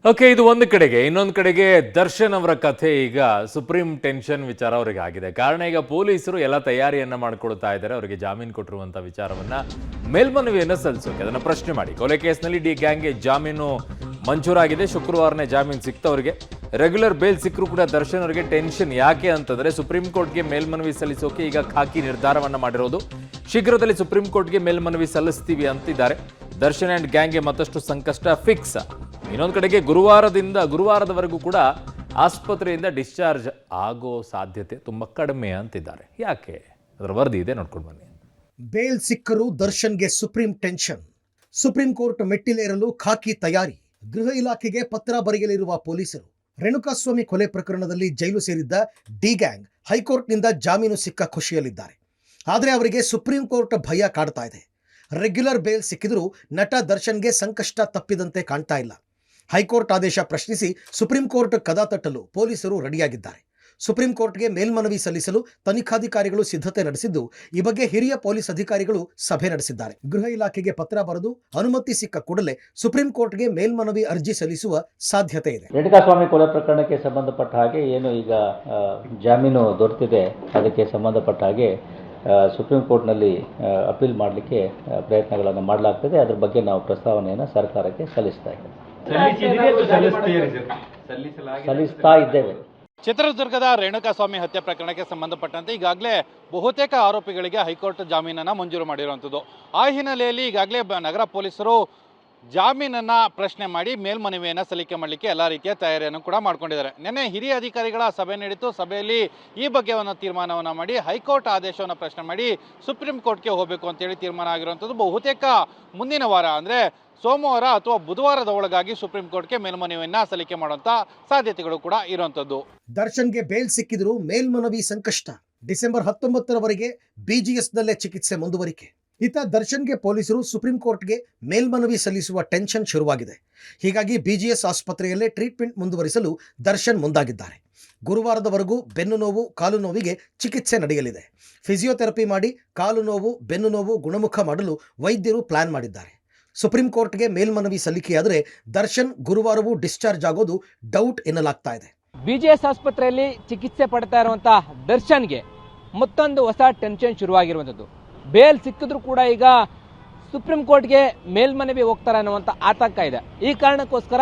Okay, ಇದು ಒಂದು ಕಡೆಗೆ. ಇನ್ನೊಂದು ಕಡೆಗೆ ದರ್ಶನ್ ಅವರ ಕಥೆ ಈಗ ಸುಪ್ರೀಂ ಟೆನ್ಷನ್ ವಿಚಾರ ಅವರಿಗೆ ಆಗಿದೆ. ಕಾರಣ ಈಗ ಪೊಲೀಸರು ಎಲ್ಲ ತಯಾರಿಯನ್ನ ಮಾಡಿಕೊಳ್ತಾ ಇದ್ದಾರೆ. ಅವರಿಗೆ ಜಾಮೀನು ಕೊಟ್ಟಿರುವಂತಹ ವಿಚಾರವನ್ನ ಮೇಲ್ಮನವಿಯನ್ನು ಸಲ್ಲಿಸೋಕೆ ಅದನ್ನ ಪ್ರಶ್ನೆ ಮಾಡಿ ಕೊಲೆ ಕೇಸ್ನಲ್ಲಿ ಡಿ ಗ್ಯಾಂಗ್ಗೆ ಜಾಮೀನು ಮಂಜೂರಾಗಿದೆ. ಶುಕ್ರವಾರನೇ ಜಾಮೀನು ಸಿಕ್ತವರಿಗೆ. ರೆಗ್ಯುಲರ್ ಬೇಲ್ ಸಿಕ್ಕರೂ ಕೂಡ ದರ್ಶನ್ ಅವರಿಗೆ ಟೆನ್ಷನ್ ಯಾಕೆ ಅಂತಂದ್ರೆ ಸುಪ್ರೀಂ ಕೋರ್ಟ್ಗೆ ಮೇಲ್ಮನವಿ ಸಲ್ಲಿಸೋಕೆ ಈಗ ಖಾಕಿ ನಿರ್ಧಾರವನ್ನ ಮಾಡಿರೋದು. ಶೀಘ್ರದಲ್ಲಿ ಸುಪ್ರೀಂ ಕೋರ್ಟ್ಗೆ ಮೇಲ್ಮನವಿ ಸಲ್ಲಿಸ್ತೀವಿ ಅಂತಿದ್ದಾರೆ. ದರ್ಶನ್ ಅಂಡ್ ಗ್ಯಾಂಗ್ಗೆ ಮತ್ತಷ್ಟು ಸಂಕಷ್ಟ ಫಿಕ್ಸ್. ಇನ್ನೊಂದು ಕಡೆಗೆ ಗುರುವಾರದವರೆಗೂ ಕೂಡ ಆಸ್ಪತ್ರೆಯಿಂದ ಡಿಸ್ಚಾರ್ಜ್ ಆಗೋ ಸಾಧ್ಯತೆ ತುಂಬಾ ಕಡಿಮೆ ಅಂತಿದ್ದಾರೆ. ಯಾಕೆ? ಅದರ ವರದಿ ಇದೆ, ನೋಡ್ಕೊಂಡು ಬನ್ನಿ. ಬೇಲ್ ಸಿಕ್ಕರೂ ದರ್ಶನ್ಗೆ ಸುಪ್ರೀಂ ಟೆನ್ಷನ್. ಸುಪ್ರೀಂ ಕೋರ್ಟ್ ಮೆಟ್ಟಿಲೇರಲು ಖಾಕಿ ತಯಾರಿ. ಗೃಹ ಇಲಾಖೆಗೆ ಪತ್ರ ಬರೆಯಲಿರುವ ಪೊಲೀಸರು. ರೇಣುಕಾಸ್ವಾಮಿ ಕೊಲೆ ಪ್ರಕರಣದಲ್ಲಿ ಜೈಲು ಸೇರಿದ್ದ ಡಿ ಗ್ಯಾಂಗ್ ಹೈಕೋರ್ಟ್ನಿಂದ ಜಾಮೀನು ಸಿಕ್ಕ ಖುಷಿಯಲ್ಲಿದ್ದಾರೆ. ಆದರೆ ಅವರಿಗೆ ಸುಪ್ರೀಂ ಕೋರ್ಟ್ ಭಯ ಕಾಡ್ತಾ ಇದೆ. ರೆಗ್ಯುಲರ್ ಬೇಲ್ ಸಿಕ್ಕಿದ್ರೂ ನಟ ದರ್ಶನ್ಗೆ ಸಂಕಷ್ಟ ತಪ್ಪಿದಂತೆ ಕಾಣ್ತಾ ಇಲ್ಲ. ಹೈಕೋರ್ಟ್ ಆದೇಶ ಪ್ರಶ್ನಿಸಿ ಸುಪ್ರೀಂ ಕೋರ್ಟ್ ಕದ ತಟ್ಟಲು ಪೊಲೀಸರು ರೆಡಿಯಾಗಿದ್ದಾರೆ. ಸುಪ್ರೀಂ ಕೋರ್ಟ್ಗೆ ಮೇಲ್ಮನವಿ ಸಲ್ಲಿಸಲು ತನಿಖಾಧಿಕಾರಿಗಳು ಸಿದ್ಧತೆ ನಡೆಸಿದ್ದು, ಈ ಬಗ್ಗೆ ಹಿರಿಯ ಪೊಲೀಸ್ ಅಧಿಕಾರಿಗಳು ಸಭೆ ನಡೆಸಿದ್ದಾರೆ. ಗೃಹ ಇಲಾಖೆಗೆ ಪತ್ರ ಬರೆದು ಅನುಮತಿ ಸಿಕ್ಕ ಕೂಡಲೇ ಸುಪ್ರೀಂ ಕೋರ್ಟ್ಗೆ ಮೇಲ್ಮನವಿ ಅರ್ಜಿ ಸಲ್ಲಿಸುವ ಸಾಧ್ಯತೆ ಇದೆ. ರೇಣುಕಾಸ್ವಾಮಿ ಕೊಲೆ ಪ್ರಕರಣಕ್ಕೆ ಸಂಬಂಧಪಟ್ಟ ಹಾಗೆ ಏನು ಈಗ ಜಾಮೀನು ದೊರೆತಿದೆ, ಅದಕ್ಕೆ ಸಂಬಂಧಪಟ್ಟ ಹಾಗೆ ಸುಪ್ರೀಂ ಕೋರ್ಟ್ನಲ್ಲಿ ಅಪೀಲ್ ಮಾಡಲಿಕ್ಕೆ ಪ್ರಯತ್ನಗಳನ್ನು ಮಾಡಲಾಗ್ತದೆ. ಅದರ ಬಗ್ಗೆ ನಾವು ಪ್ರಸ್ತಾವನೆಯನ್ನು ಸರ್ಕಾರಕ್ಕೆ ಸಲ್ಲಿಸ್ತಾ ಇದ್ದೇವೆ. ಚಿತ್ರದುರ್ಗದ ರೇಣುಕಾಸ್ವಾಮಿ ಹತ್ಯೆ ಪ್ರಕರಣಕ್ಕೆ ಸಂಬಂಧಪಟ್ಟಂತೆ ಈಗಾಗಲೇ ಬಹುತೇಕ ಆರೋಪಿಗಳಿಗೆ ಹೈಕೋರ್ಟ್ ಜಾಮೀನನ್ನು ಮಂಜೂರು ಮಾಡಿರುವಂಥದ್ದು. ಆ ಹಿನ್ನೆಲೆಯಲ್ಲಿ ಈಗಾಗಲೇ ನಗರ ಪೊಲೀಸರು ಜಾಮೀನನ್ನ ಪ್ರಶ್ನೆ ಮಾಡಿ ಮೇಲ್ಮನವಿಯನ್ನು ಸಲ್ಲಿಕೆ ಮಾಡಲಿಕ್ಕೆ ಎಲ್ಲ ರೀತಿಯ ತಯಾರಿಯನ್ನು ಕೂಡ ಮಾಡ್ಕೊಂಡಿದ್ದಾರೆ. ನಿನ್ನೆ ಹಿರಿಯ ಅಧಿಕಾರಿಗಳ ಸಭೆ ನಡೀತು. ಸಭೆಯಲ್ಲಿ ಈ ಬಗ್ಗೆ ಒಂದು ತೀರ್ಮಾನವನ್ನು ಮಾಡಿ ಹೈಕೋರ್ಟ್ ಆದೇಶವನ್ನು ಪ್ರಶ್ನೆ ಮಾಡಿ ಸುಪ್ರೀಂ ಕೋರ್ಟ್ಗೆ ಹೋಗಬೇಕು ಅಂತೇಳಿ ತೀರ್ಮಾನ ಆಗಿರುವಂಥದ್ದು. ಬಹುತೇಕ ಮುಂದಿನ ವಾರ ಅಂದರೆ ಸೋಮವಾರ ಅಥವಾ ಬುಧವಾರದ ಒಳಗಾಗಿ ಸುಪ್ರೀಂ ಕೋರ್ಟ್ಗೆ ಮೇಲ್ಮನವಿಯನ್ನ ಸಲ್ಲಿಕೆ ಮಾಡುವಂತ ಸಾಧ್ಯತೆಗಳು ಕೂಡ ಇರುವಂತದ್ದು. ದರ್ಶನ್ಗೆ ಬೇಲ್ ಸಿಕ್ಕಿದ್ರು ಮೇಲ್ಮನವಿ ಸಂಕಷ್ಟ. ಡಿಸೆಂಬರ್ 19ರವರೆಗೆ ಬಿಜಿಎಸ್ನಲ್ಲೇ ಚಿಕಿತ್ಸೆ ಮುಂದುವರಿಕೆ. ಇತ್ತ ದರ್ಶನ್ಗೆ ಪೊಲೀಸರು ಸುಪ್ರೀಂ ಕೋರ್ಟ್ಗೆ ಮೇಲ್ಮನವಿ ಸಲ್ಲಿಸುವ ಟೆನ್ಷನ್ ಶುರುವಾಗಿದೆ. ಹೀಗಾಗಿ ಬಿಜಿಎಸ್ ಆಸ್ಪತ್ರೆಯಲ್ಲೇ ಟ್ರೀಟ್ಮೆಂಟ್ ಮುಂದುವರಿಸಲು ದರ್ಶನ್ ಮುಂದಾಗಿದ್ದಾರೆ. ಗುರುವಾರದವರೆಗೂ ಬೆನ್ನು ನೋವು, ಕಾಲು ನೋವಿಗೆ ಚಿಕಿತ್ಸೆ ನಡೆಯಲಿದೆ. ಫಿಸಿಯೋಥೆರಪಿ ಮಾಡಿ ಕಾಲು ನೋವು, ಬೆನ್ನು ನೋವು ಗುಣಮುಖ ಮಾಡಲು ವೈದ್ಯರು ಪ್ಲಾನ್ ಮಾಡಿದ್ದಾರೆ. ಸುಪ್ರೀಂ ಕೋರ್ಟ್ಗೆ ಮೇಲ್ಮನವಿ ಸಲ್ಲಿಕೆಯಾದರೆ ದರ್ಶನ್ ಗುರುವಾರವೂ ಡಿಸ್ಚಾರ್ಜ್ ಆಗೋದು ಡೌಟ್ ಎನ್ನಲಾಗ್ತಾ ಇದೆ. ಬಿಜಿಎಸ್ ಆಸ್ಪತ್ರೆಯಲ್ಲಿ ಚಿಕಿತ್ಸೆ ಪಡ್ತಾ ಇರುವಂತಹ ದರ್ಶನ್ಗೆ ಮತ್ತೊಂದು ಹೊಸ ಟೆನ್ಷನ್ ಶುರುವಾಗಿರುವಂಥದ್ದು. ಬೇಲ್ ಸಿಕ್ಕಿದ್ರು ಕೂಡ ಈಗ ಸುಪ್ರೀಂ ಕೋರ್ಟ್ಗೆ ಮೇಲ್ಮನವಿ ಹೋಗ್ತಾರೆ ಅನ್ನುವಂಥ ಆತಂಕ ಇದೆ. ಈ ಕಾರಣಕ್ಕೋಸ್ಕರ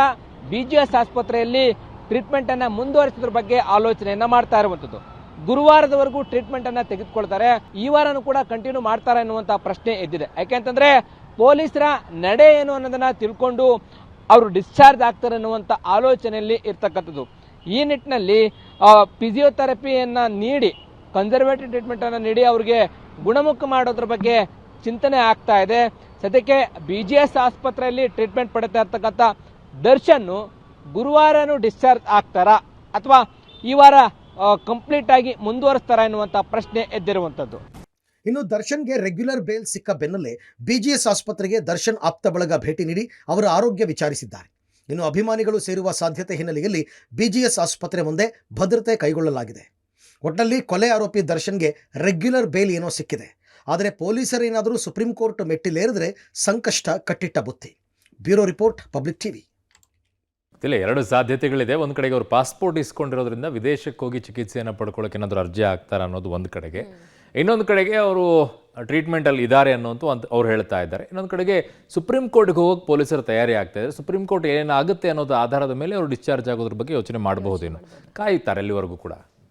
ಬಿಜಿಎಸ್ ಆಸ್ಪತ್ರೆಯಲ್ಲಿ ಟ್ರೀಟ್ಮೆಂಟ್ ಅನ್ನ ಮುಂದುವರಿಸೋದ್ರ ಬಗ್ಗೆ ಆಲೋಚನೆಯನ್ನ ಮಾಡ್ತಾ ಇರುವಂಥದ್ದು. ಗುರುವಾರದವರೆಗೂ ಟ್ರೀಟ್ಮೆಂಟ್ ಅನ್ನ ತೆಗೆದುಕೊಳ್ತಾರೆ. ಈ ವಾರನೂ ಕೂಡ ಕಂಟಿನ್ಯೂ ಮಾಡ್ತಾರೆ ಅನ್ನುವಂಥ ಪ್ರಶ್ನೆ ಎದ್ದಿದೆ. ಯಾಕೆಂತಂದ್ರೆ ಪೊಲೀಸರ ನಡೆ ಏನು ಅನ್ನೋದನ್ನ ತಿಳ್ಕೊಂಡು ಅವರು ಡಿಸ್ಚಾರ್ಜ್ ಆಗ್ತಾರೆ ಅನ್ನುವಂಥ ಆಲೋಚನೆಯಲ್ಲಿ ಇರ್ತಕ್ಕಂಥದ್ದು. ಈ ನಿಟ್ಟಿನಲ್ಲಿ ಫಿಸಿಯೋಥೆರಪಿಯನ್ನ ನೀಡಿ, ಕನ್ಸರ್ವೇಟಿವ್ ಟ್ರೀಟ್ಮೆಂಟ್ ಅನ್ನು ನೀಡಿ ಅವರಿಗೆ ಗುಣಮುಖ ಮಾಡೋದ್ರ ಬಗ್ಗೆ ಚಿಂತನೆ ಆಗ್ತಾ ಇದೆ. ಸದ್ಯಕ್ಕೆ ಬಿಜಿಎಸ್ ಆಸ್ಪತ್ರೆಯಲ್ಲಿ ಟ್ರೀಟ್ಮೆಂಟ್ ಪಡ್ತಾ ಇರ್ತಕ್ಕಂಥ ದರ್ಶನ್ ಗುರುವಾರನೂ ಡಿಸ್ಚಾರ್ಜ್ ಆಗ್ತಾರಾ ಅಥವಾ ಈ ವಾರ ಕಂಪ್ಲೀಟ್ ಆಗಿ ಮುಂದುವರಿಸ್ತಾರಾ ಎನ್ನುವಂಥ ಪ್ರಶ್ನೆ ಎದ್ದಿರುವಂಥದ್ದು. ಇನ್ನು ದರ್ಶನ್ಗೆ ರೆಗ್ಯುಲರ್ ಬೇಲ್ ಸಿಕ್ಕ ಬೆನ್ನಲ್ಲೇ ಬಿಜಿಎಸ್ ಆಸ್ಪತ್ರೆಗೆ ದರ್ಶನ್ ಆಪ್ತ ಬಳಗ ಭೇಟಿ ನೀಡಿ ಅವರ ಆರೋಗ್ಯ ವಿಚಾರಿಸಿದ್ದಾರೆ. ಇನ್ನು ಅಭಿಮಾನಿಗಳು ಸೇರುವ ಸಾಧ್ಯತೆ ಹಿನ್ನೆಲೆಯಲ್ಲಿ ಬಿಜಿಎಸ್ ಆಸ್ಪತ್ರೆ ಮುಂದೆ ಭದ್ರತೆ ಕೈಗೊಳ್ಳಲಾಗಿದೆ. ಒಟ್ಟಲ್ಲಿ ಕೊಲೆ ಆರೋಪಿ ದರ್ಶನ್ಗೆ ರೆಗ್ಯುಲರ್ ಬೇಲ್ ಏನೋ ಸಿಕ್ಕಿದೆ. ಆದರೆ ಪೊಲೀಸರೇನಾದರೂ ಸುಪ್ರೀಂ ಕೋರ್ಟ್ ಮೆಟ್ಟಿಲೇರಿದ್ರೆ ಸಂಕಷ್ಟ ಕಟ್ಟಿಟ್ಟ ಬುತ್ತಿ. Bureau report, public TV. ಇಲ್ಲ, ಎರಡು ಸಾಧ್ಯತೆಗಳಿದೆ. ಒಂದು ಕಡೆಗೆ ಅವರು ಪಾಸ್ಪೋರ್ಟ್ ಇಸ್ಕೊಂಡಿರೋದ್ರಿಂದ ವಿದೇಶಕ್ಕೆ ಹೋಗಿ ಚಿಕಿತ್ಸೆಯನ್ನು ಪಡ್ಕೊಳ್ಳೋಕೆ ಏನಾದರೂ ಅರ್ಜಿ ಆಗ್ತಾರೆ ಅನ್ನೋದು ಒಂದು ಕಡೆಗೆ. ಇನ್ನೊಂದು ಕಡೆಗೆ ಅವರು ಟ್ರೀಟ್ಮೆಂಟಲ್ಲಿ ಇದ್ದಾರೆ ಅನ್ನೋಂಥ ಅವ್ರು ಹೇಳ್ತಾ ಇದ್ದಾರೆ. ಇನ್ನೊಂದು ಕಡೆಗೆ ಸುಪ್ರೀಂ ಕೋರ್ಟ್ಗೆ ಹೋಗೋಕೆ ಪೊಲೀಸರು ತಯಾರಿ ಆಗ್ತಾ ಇದ್ದಾರೆ. ಸುಪ್ರೀಂ ಕೋರ್ಟ್ ಏನೇನಾಗುತ್ತೆ ಅನ್ನೋದು ಆಧಾರದ ಮೇಲೆ ಅವರು ಡಿಸ್ಚಾರ್ಜ್ ಆಗೋದ್ರ ಬಗ್ಗೆ ಯೋಚನೆ ಮಾಡಬಹುದೇನು. ಕಾಯುತ್ತಾರೆ ಅಲ್ಲಿವರೆಗೂ ಕೂಡ.